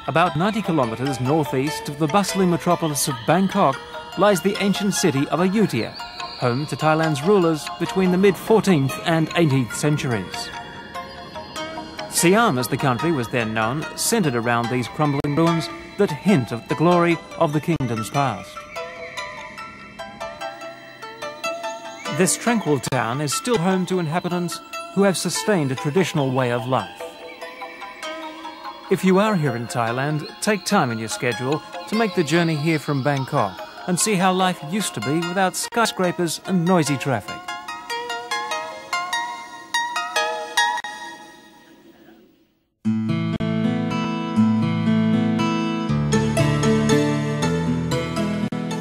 About 90 kilometres northeast of the bustling metropolis of Bangkok lies the ancient city of Ayutthaya, home to Thailand's rulers between the mid-14th and 18th centuries. Siam, as the country was then known, centred around these crumbling ruins that hint of the glory of the kingdom's past. This tranquil town is still home to inhabitants who have sustained a traditional way of life. If you are here in Thailand, take time in your schedule to make the journey here from Bangkok and see how life used to be without skyscrapers and noisy traffic.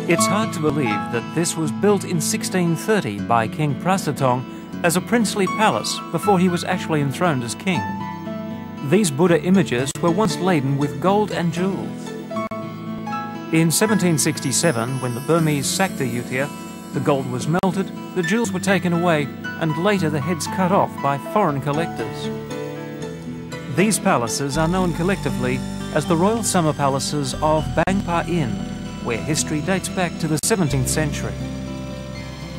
It's hard to believe that this was built in 1630 by King Prasatong as a princely palace before he was actually enthroned as king. These Buddha images were once laden with gold and jewels. In 1767, when the Burmese sacked Ayutthaya, the gold was melted, the jewels were taken away, and later the heads cut off by foreign collectors. These palaces are known collectively as the Royal Summer Palaces of Bang Pa In, where history dates back to the 17th century.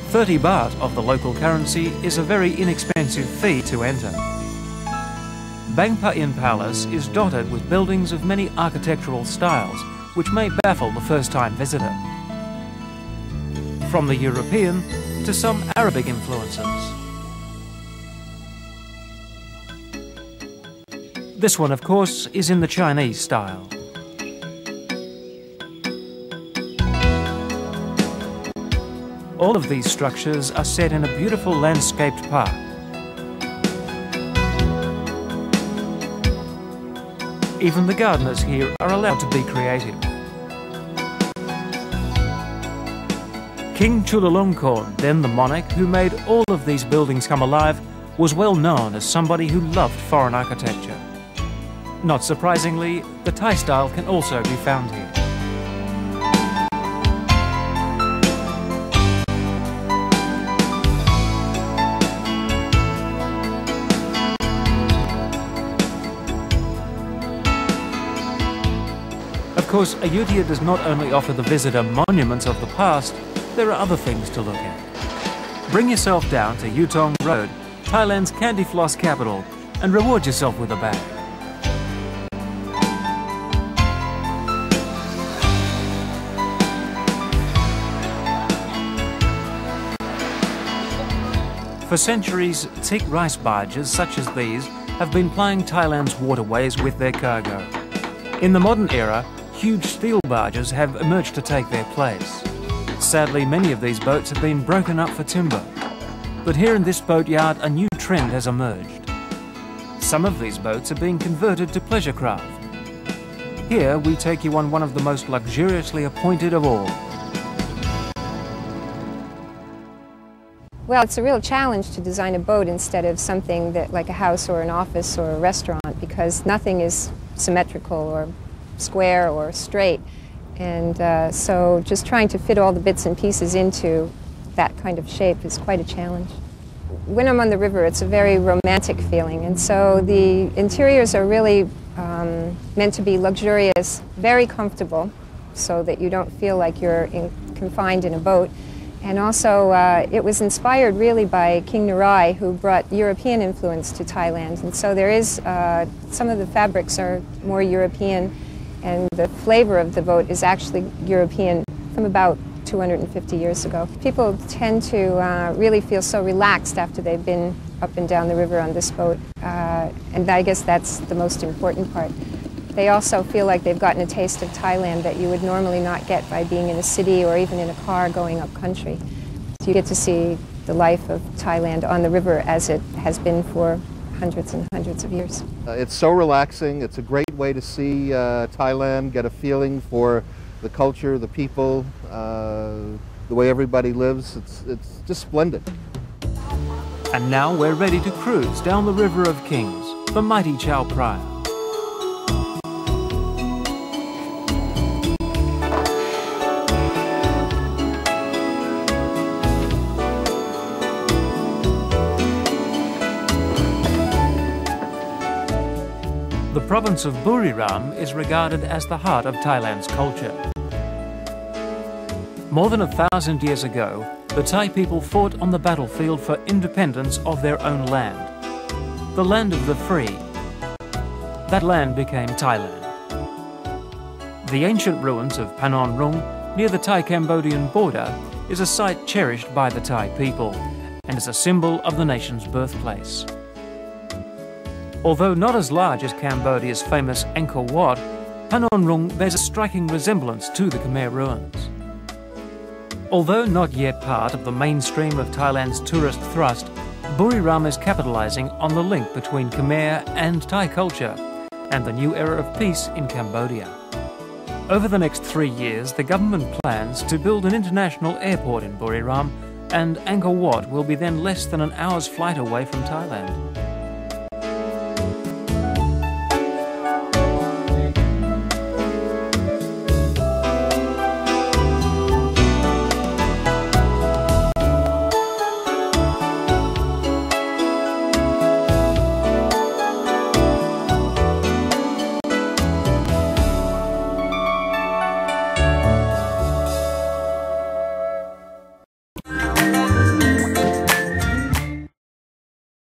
30 baht of the local currency is a very inexpensive fee to enter. Bang Pa In Palace is dotted with buildings of many architectural styles, which may baffle the first-time visitor. From the European to some Arabic influences. This one, of course, is in the Chinese style. All of these structures are set in a beautiful landscaped park. Even the gardeners here are allowed to be creative. King Chulalongkorn, then the monarch who made all of these buildings come alive, was well known as somebody who loved foreign architecture. Not surprisingly, the Thai style can also be found here. Of course, Ayutthaya does not only offer the visitor monuments of the past, there are other things to look at. Bring yourself down to Yutong Road, Thailand's candy floss capital, and reward yourself with a bag. For centuries, teak rice barges such as these have been plying Thailand's waterways with their cargo. In the modern era, huge steel barges have emerged to take their place. Sadly, many of these boats have been broken up for timber. But here in this boatyard, a new trend has emerged. Some of these boats are being converted to pleasure craft. Here, we take you on one of the most luxuriously appointed of all. Well, it's a real challenge to design a boat instead of something that, like a house or an office or a restaurant, because nothing is symmetrical or square or straight. And so just trying to fit all the bits and pieces into that kind of shape is quite a challenge. When I'm on the river, it's a very romantic feeling, and so the interiors are really meant to be luxurious, very comfortable, so that you don't feel like you're confined in a boat. And also, it was inspired really by King Narai, who brought European influence to Thailand. And so there is, some of the fabrics are more European, and the flavor of the boat is actually European from about 250 years ago. People tend to really feel so relaxed after they've been up and down the river on this boat, and I guess that's the most important part. They also feel like they've gotten a taste of Thailand that you would normally not get by being in a city or even in a car going up country. So you get to see the life of Thailand on the river as it has been for hundreds and hundreds of years. It's so relaxing. It's a great way to see Thailand, get a feeling for the culture, the people, the way everybody lives. It's just splendid. And now we're ready to cruise down the River of Kings, the mighty Chao Phraya. The province of Buriram is regarded as the heart of Thailand's culture. More than 1,000 years ago, the Thai people fought on the battlefield for independence of their own land, the land of the free. That land became Thailand. The ancient ruins of Panon Rung, near the Thai-Cambodian border, is a site cherished by the Thai people and is a symbol of the nation's birthplace. Although not as large as Cambodia's famous Angkor Wat, Panon Rung bears a striking resemblance to the Khmer ruins. Although not yet part of the mainstream of Thailand's tourist thrust, Buriram is capitalising on the link between Khmer and Thai culture and the new era of peace in Cambodia. Over the next 3 years, the government plans to build an international airport in Buriram, and Angkor Wat will be then less than an hour's flight away from Thailand.